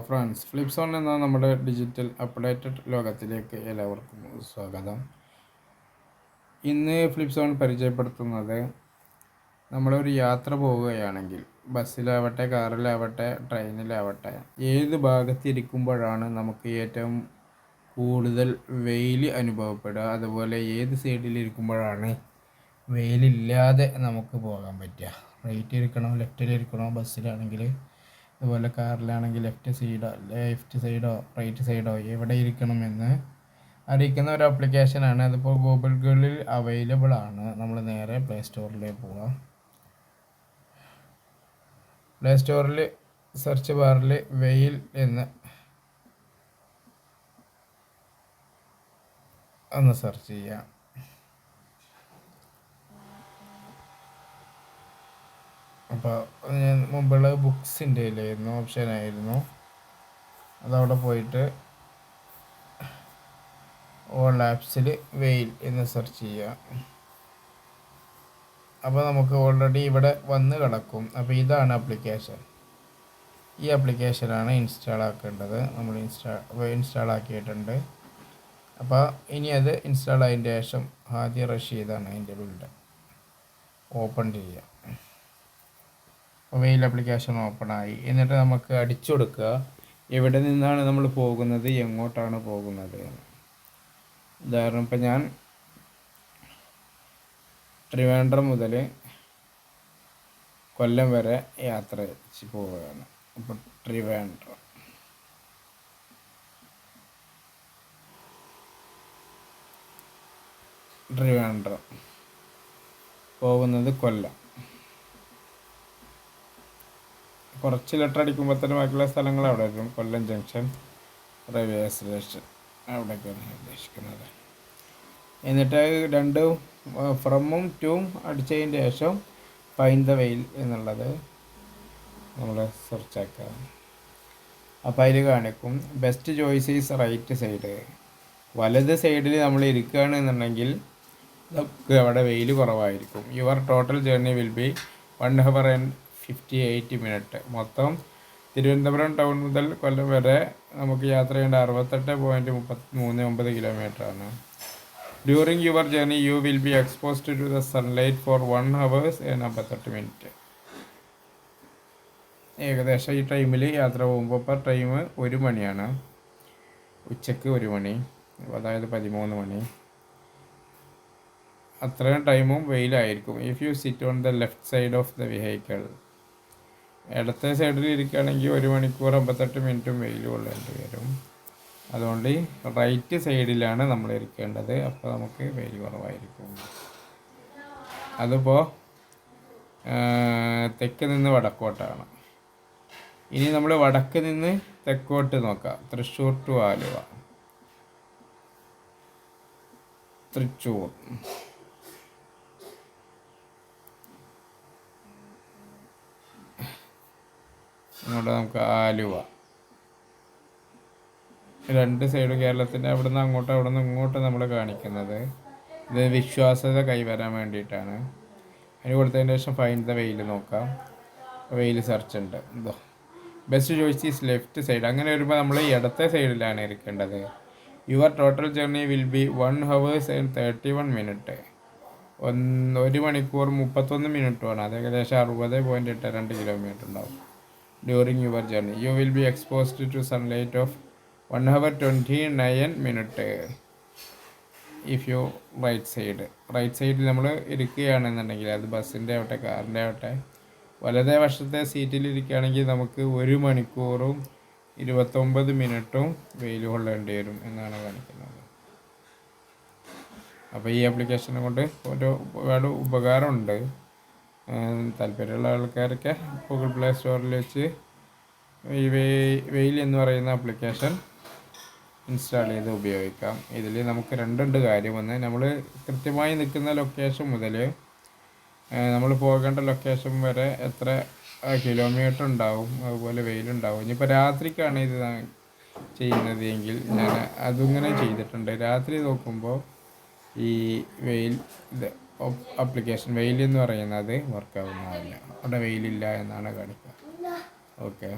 Friends, ഫ്ലിപ്സോൺ എന്ന നമ്മുടെ digital updated ലോകത്തിലേക്ക് എല്ലാവർക്കും സ്വാഗതം. ഇന്ന് ഫ്ലിപ്സോൺ പരിചയപ്പെടുത്തുന്നത് നമ്മളൊരു യാത്ര പോവുകയാണെങ്കിൽ ബസ്സിലാവട്ടെ, കാറിലാവട്ടെ, ട്രെയിനിലാവട്ടെ, ഏത് ഭാഗത്തിരിക്കുമ്പോഴാണ് നമുക്ക് ഏറ്റവും കൂടുതൽ വെയിൽ അനുഭവപ്പെടുക, അതുപോലെ ഏത് സൈഡിലിരിക്കുമ്പോഴാണ് വെയിലില്ലാതെ നമുക്ക് പോകാൻ പറ്റുക. റൈറ്റ് ഇരിക്കണോ ലെഫ്റ്റിലിരിക്കണോ ബസ്സിലാണെങ്കിൽ, അതുപോലെ കാറിലാണെങ്കിൽ ലെഫ്റ്റ് സൈഡോ റൈറ്റ് സൈഡോ എവിടെ ഇരിക്കണമെന്ന് അറിയിക്കുന്ന ഒരു ആപ്ലിക്കേഷനാണ്. അതിപ്പോൾ ഗൂഗിളിൽ അവൈലബിൾ ആണ്. നമ്മൾ നേരെ പ്ലേ സ്റ്റോറിലേക്ക് പോകാം. പ്ലേ സ്റ്റോറിൽ സെർച്ച് ബാറിൽ വെയിൽ എന്ന് ഒന്ന് സെർച്ച് ചെയ്യാം. അപ്പോൾ മുമ്പുള്ള ബുക്സിൻ്റെ ഓപ്ഷനായിരുന്നു. അതവിടെ പോയിട്ട് ഓൾ ആപ്സിൽ വെയിൽ എന്ന് സെർച്ച് ചെയ്യുക. അപ്പോൾ നമുക്ക് ഓൾറെഡി ഇവിടെ വന്ന് കിടക്കും. അപ്പോൾ ഇതാണ് ആപ്ലിക്കേഷൻ. ഈ ആപ്ലിക്കേഷനാണ് ഇൻസ്റ്റാൾ ആക്കേണ്ടത്. നമ്മൾ ഇൻസ്റ്റാൾ ആക്കിയിട്ടുണ്ട്. അപ്പോൾ ഇനി അത് ഇൻസ്റ്റാൾ ആയതിൻ്റെ ശേഷം ആദ്യം റഷ് ചെയ്താണ് അതിൻ്റെ ബിൽഡ് ഓപ്പൺ ചെയ്യുക. വെയിൽ ആപ്ലിക്കേഷൻ ഓപ്പണായി. എന്നിട്ട് നമുക്ക് അടിച്ചു കൊടുക്കുക എവിടെ നിന്നാണ് നമ്മൾ പോകുന്നത്, എങ്ങോട്ടാണ് പോകുന്നത്. ഉദാഹരണം, ഇപ്പം ഞാൻ ട്രിവാൻഡ്രം മുതൽ കൊല്ലം വരെ യാത്ര പോവുകയാണ്. അപ്പോൾ ട്രിവാൻഡ്രം പോകുന്നത് കൊല്ലം. കുറച്ച് ലെറ്റർ അടിക്കുമ്പോൾ തന്നെ ബാക്കിയുള്ള സ്ഥലങ്ങൾ അവിടെ വരും. കൊല്ലം ജംഗ്ഷൻ, റെയിൽവേ സ്റ്റേഷൻ, അവിടേക്കാണ് ഉദ്ദേശിക്കുന്നത്. എന്നിട്ട് രണ്ടും ഫ്രമും ടൂം അടിച്ചതിന് ശേഷം ഫൈൻഡ് ദ വെയിൽ എന്നുള്ളത് നമ്മൾ സെർച്ച് ആക്കുക. അപ്പോൾ അതിൽ കാണിക്കും best choice is right side. വലത് സൈഡിൽ നമ്മൾ ഇരിക്കുകയാണെന്നുണ്ടെങ്കിൽ നമുക്ക് അവിടെ വെയിൽ കുറവായിരിക്കും. Your total journey will be 1 hour and 58 minutes. മൊത്തം തിരുവനന്തപുരം ടൗൺ മുതൽ കൊല്ലം വരെ നമുക്ക് യാത്ര ചെയ്യേണ്ട 68.39 കിലോമീറ്ററാണ്. During your journey you will be exposed to the sunlight for 1 hour and 58 minutes. ഏകദേശം ഈ ടൈമിൽ യാത്ര പോകുമ്പോൾ ഇപ്പോൾ ടൈം 1 മണിയാണ്, ഉച്ചയ്ക്ക് 1 മണി, അതായത് 13 മണി. അത്രയും ടൈമും വെയിലായിരിക്കും. If you sit on the left side of the vehicle, ഇടത്തെ സൈഡിൽ ഇരിക്കുകയാണെങ്കിൽ 1 മണിക്കൂർ 58 മിനിറ്റും വെയിൽ കൊള്ളേണ്ടി വരും. അതുകൊണ്ട് റൈറ്റ് സൈഡിലാണ് നമ്മൾ ഇരിക്കേണ്ടത്. അപ്പോൾ നമുക്ക് വെയിൽ കുറവായിരിക്കും. അതിപ്പോൾ തെക്ക് നിന്ന് വടക്കോട്ടാണ്. ഇനി നമ്മൾ വടക്ക് നിന്ന് തെക്കോട്ട് നോക്കാം. തൃശ്ശൂർ ടു ആലുവ, തൃശ്ശൂർ, ഇങ്ങോട്ട് നമുക്ക് ആലുവ. 2 സൈഡ് കേരളത്തിൻ്റെ അവിടെ നിന്ന് അങ്ങോട്ട്, അവിടെ നിന്ന് ഇങ്ങോട്ട് നമ്മൾ കാണിക്കുന്നത്. ഇത് വിശ്വാസ്യത കൈവരാൻ വേണ്ടിയിട്ടാണ്. അതിന് കൊടുത്തതിന് ശേഷം ഫൈൻഡ് ദ വെയിൽ നോക്കാം. വെയിൽ സെർച്ച് ഉണ്ട്. എന്തോ best choice is left side. അങ്ങനെ വരുമ്പോൾ നമ്മൾ ഇടത്തെ സൈഡിലാണ് ഇരിക്കേണ്ടത്. Your total journey will be 1 hour and 31 minutes. 1 മണിക്കൂർ 31 മിനിറ്റുമാണ്. അത് ഏകദേശം 60.82 കിലോമീറ്റർ ഉണ്ടാവും. During your journey you will be exposed to sunlight of 1 hour 29 minutes. If you right സൈഡിൽ നമ്മൾ ഇരിക്കുകയാണെന്നുണ്ടെങ്കിൽ, അത് ബസ്സിൻ്റെ ആവട്ടെ കാറിൻ്റെ ആവട്ടെ, വലതേ വശത്തെ സീറ്റിൽ ഇരിക്കുകയാണെങ്കിൽ നമുക്ക് 1 മണിക്കൂറും 29 മിനിറ്റും വെയിൽ കൊള്ളേണ്ടി വരും എന്നാണ് കാണിക്കുന്നത്. അപ്പോൾ ഈ ആപ്ലിക്കേഷനെ കൊണ്ട് ഒരുപാട് ഉപകാരമുണ്ട്. താല്പര്യമുള്ള ആൾക്കാരൊക്കെ ഗൂഗിൾ പ്ലേ സ്റ്റോറിൽ വെച്ച് ഈ വെയിൽ എന്ന് പറയുന്ന ആപ്ലിക്കേഷൻ ഇൻസ്റ്റാൾ ചെയ്ത് ഉപയോഗിക്കാം. ഇതിൽ നമുക്ക് 2 കാര്യം. ഒന്ന്, നമ്മൾ കൃത്യമായി നിൽക്കുന്ന ലൊക്കേഷൻ മുതൽ നമ്മൾ പോകേണ്ട ലൊക്കേഷൻ വരെ എത്ര കിലോമീറ്റർ ഉണ്ടാവും, അതുപോലെ വെയിലുണ്ടാവും. ഇനിയിപ്പോൾ രാത്രിക്കാണ് ഇത് ചെയ്യുന്നത് എങ്കിൽ ഞാൻ അതിങ്ങനെ ചെയ്തിട്ടുണ്ട്. രാത്രി നോക്കുമ്പോൾ ഈ വെയിൽ ആപ്ലിക്കേഷൻ വെയിൽ എന്ന് പറയുന്നത് വർക്കാവുന്നതല്ല. അവിടെ വെയിലില്ല എന്നാണ് കാണിക്കുക. ഓക്കെ.